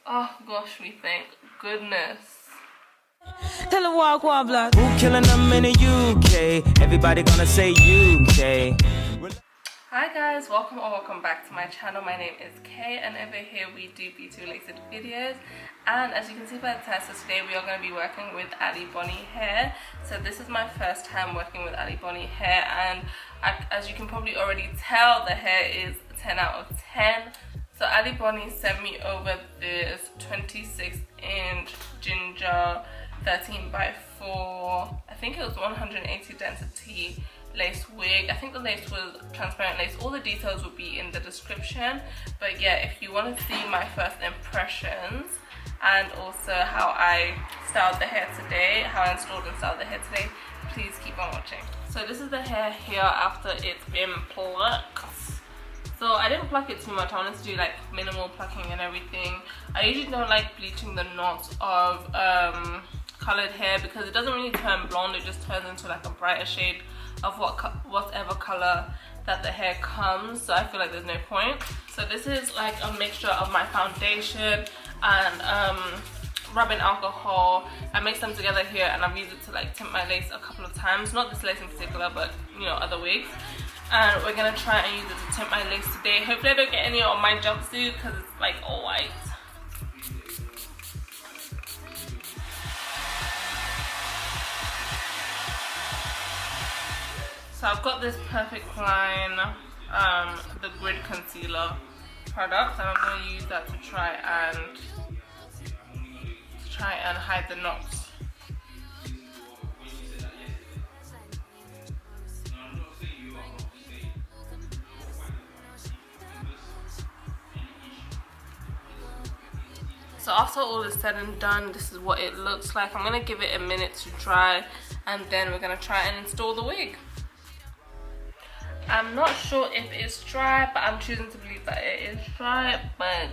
Oh gosh, we thank goodness. Tell them walk one block. Who killing them in the UK? Everybody gonna say UK. Hi guys, welcome or welcome back to my channel. My name is Kay and over here we do beauty related videos, and as you can see by the title, today we are going to be working with Alibonnie Hair. So this is my first time working with Alibonnie Hair, and as you can probably already tell, the hair is 10 out of 10. So Alibonnie sent me over this 26-inch ginger 13x4, I think it was 180 density lace wig. I think the lace was transparent lace. All the details will be in the description, but yeah, if you want to see my first impressions and also how I styled the hair today, how I installed and styled the hair today, please keep on watching. So this is the hair here after it's been plucked. So I didn't pluck it too much. I wanted to do like minimal plucking and everything. I usually don't like bleaching the knots of colored hair because it doesn't really turn blonde, it just turns into like a brighter shade of whatever color that the hair comes, so I feel like there's no point. So this is like a mixture of my foundation and rubbing alcohol. I mix them together here and I've used it to like tint my lace a couple of times, not this lace in particular, but you know, other wigs. And we're gonna try and use it to tint my lace today. Hopefully I don't get any on my jumpsuit because it's like all white. So I've got this Perfect Line, the Grid Concealer product, and I'm going to use that to try and hide the knots. So after all is said and done, this is what it looks like. I'm going to give it a minute to dry, and then we're going to try and install the wig. I'm not sure if it's dry, but I'm choosing to believe that it is dry, but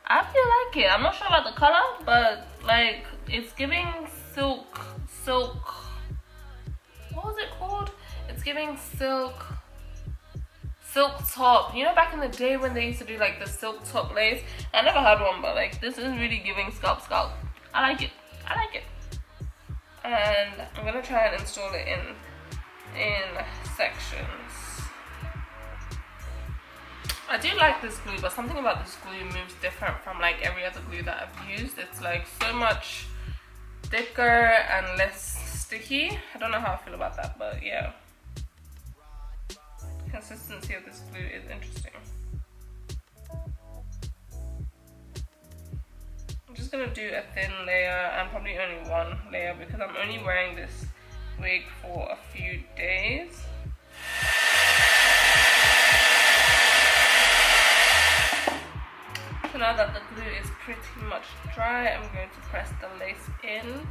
I feel like it. I'm not sure about the color, but like it's giving silk, what was it called? It's giving silk top. You know, back in the day when they used to do like the silk top lace? I never had one, but like this is really giving scalp. I like it. And I'm gonna try and install it in sections. I do like this glue, but something about this glue moves different from like every other glue that I've used. It's like so much thicker and less sticky. I don't know how I feel about that, but yeah. The consistency of this glue is interesting. I'm just gonna do a thin layer and probably only one layer because I'm only wearing this wig for a few days. So now that the glue is pretty much dry, I'm going to press the lace in.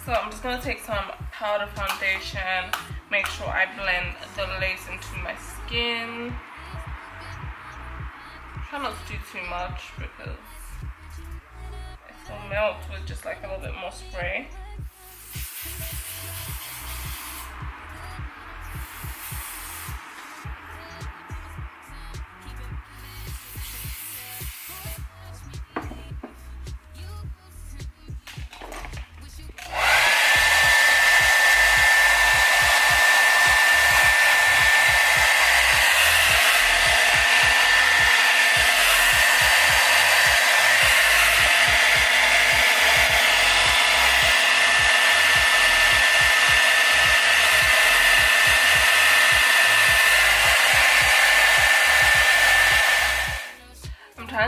So I'm just going to take some powder foundation, make sure I blend the lace into my skin. Try not to do too much because it will melt with just like a little bit more spray.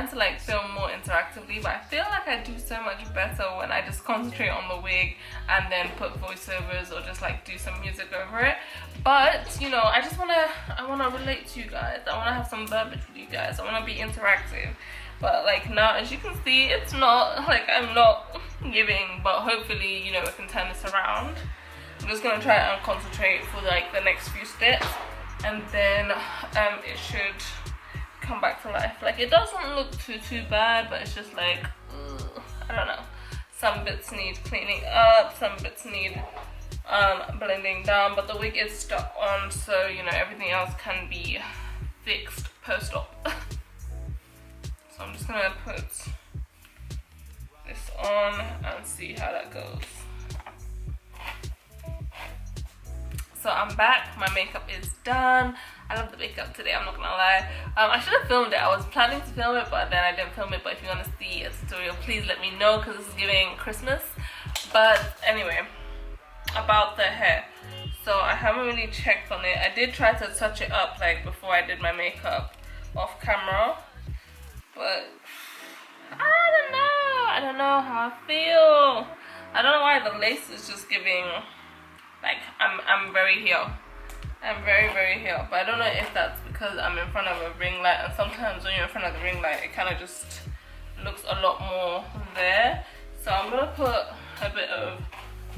trying to like film more interactively, but I feel like I do so much better when I just concentrate on the wig and then put voiceovers or just like do some music over it. But you know, I wanna relate to you guys. I wanna have some verbiage with you guys. I wanna be interactive. But like now, as you can see, it's not like I'm not giving, but hopefully, you know, we can turn this around. I'm just gonna try and concentrate for like the next few steps, and then it should come back to life. Like, it doesn't look too bad, but it's just like, I don't know. Some bits need cleaning up, some bits need blending down, but the wig is stuck on, so you know, everything else can be fixed post-op. So I'm just gonna put this on and see how that goes. So I'm back, my makeup is done. I love the makeup today, I'm not gonna lie. I should have filmed it. I was planning to film it, but then I didn't film it. But if you want to see a tutorial, please let me know, because this is giving Christmas. But anyway, about the hair. So I haven't really checked on it. I did try to touch it up like before I did my makeup off camera. But I don't know how I feel. I don't know why the lace is just giving, like, I'm very here. I'm very here. But I don't know if that's because I'm in front of a ring light, and sometimes when you're in front of the ring light, it kind of just looks a lot more there. So I'm gonna put a bit of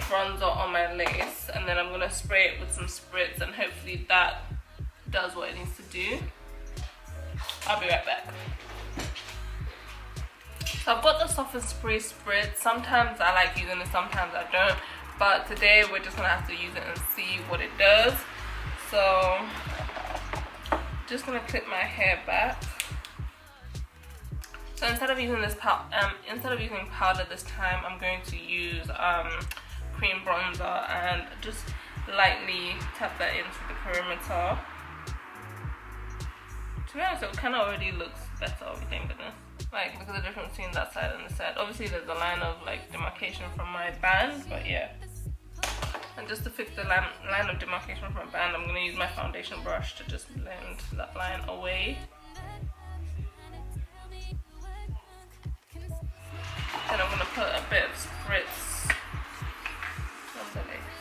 bronzer on my lace, and then I'm gonna spray it with some spritz, and hopefully that does what it needs to do. I'll be right back. So I've got the Soft and Spray spritz. Sometimes I like using it, sometimes I don't. But today we're just gonna have to use it and see what it does. So just gonna clip my hair back. So instead of using powder this time, I'm going to use cream bronzer and just lightly tap that into the perimeter. To be honest, it kind of already looks better, thank goodness. Like, look at the difference between that side and this side. Obviously there's a line of like demarcation from my band, but yeah. And just to fix the line of demarcation from my band, I'm going to use my foundation brush to just blend that line away. Then I'm going to put a bit of spritz on the lace.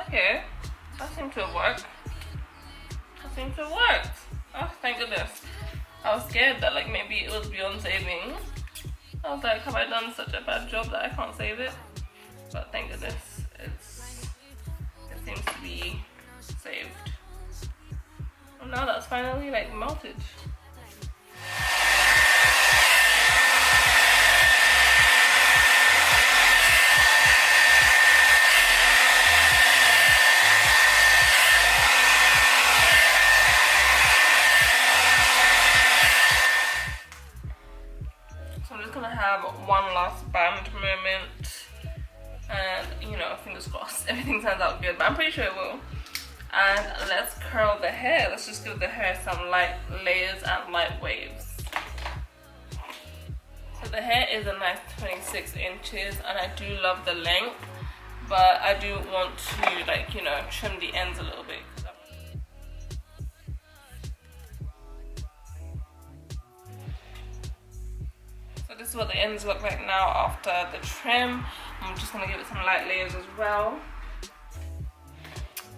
Okay, that seemed to have worked. Oh, thank goodness. I was scared that like maybe it was beyond saving. I was like, have I done such a bad job that I can't save it? But thank goodness, it seems to be saved. And now that's finally like melted. One last band moment, and you know, fingers crossed everything turns out good, but I'm pretty sure it will. And let's curl the hair. Let's just give the hair some light layers and light waves. So the hair is a nice 26 inches, and I do love the length, but I do want to, like, you know, trim the ends a little bit. This is what the ends look like now after the trim. I'm just going to give it some light layers as well.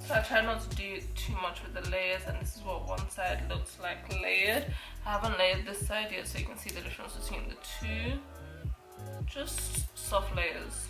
So I try not to do too much with the layers, and this is what one side looks like layered. I haven't layered this side yet, so you can see the difference between the two. Just soft layers.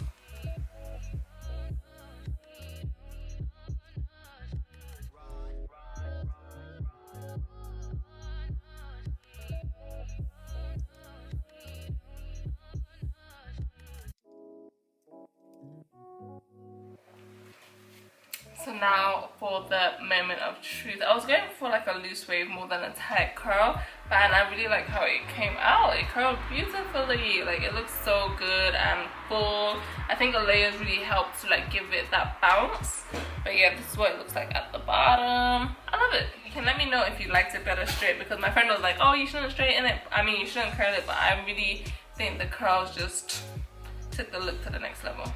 So now for the moment of truth. I was going for like a loose wave more than a tight curl, and I really like how it came out. It curled beautifully. Like, it looks so good and full. I think the layers really helped to like give it that bounce. But yeah, this is what it looks like at the bottom. I love it. You can let me know if you liked it better straight, because my friend was like, oh, you shouldn't straighten it. I mean, you shouldn't curl it, but I really think the curls just took the look to the next level.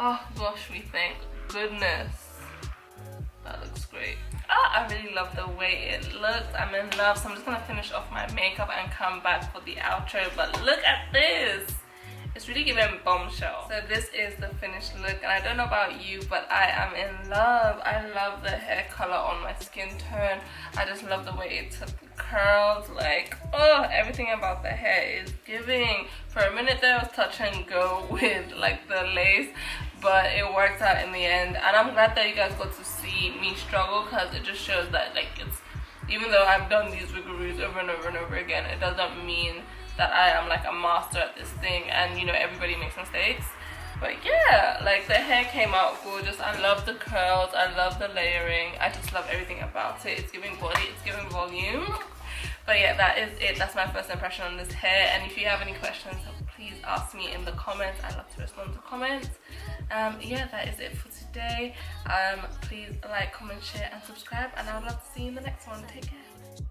Oh gosh, we think. Goodness. That looks great. I really love the way it looks. I'm in love. So I'm just gonna finish off my makeup and come back for the outro. But look at this. It's really giving bombshell. So this is the finished look, and I don't know about you, but I am in love. I love the hair color on my skin tone. I just love the way it took the curls. Like, oh, everything about the hair is giving. For a minute there, I was touch and go with like the lace, but it worked out in the end. And I'm glad that you guys got to see me struggle, because it just shows that like it's, even though I've done these wiggaroos over and over and over again, it doesn't mean that I am like a master at this thing, and you know, everybody makes mistakes. But yeah, like the hair came out gorgeous. I love the curls, I love the layering, I just love everything about it. It's giving body, it's giving volume. But yeah, that is it. That's my first impression on this hair. And if you have any questions, please ask me in the comments. I love to respond to comments. Yeah, that is it for today. Please like, comment, share and subscribe, and I would love to see you in the next one. Take care.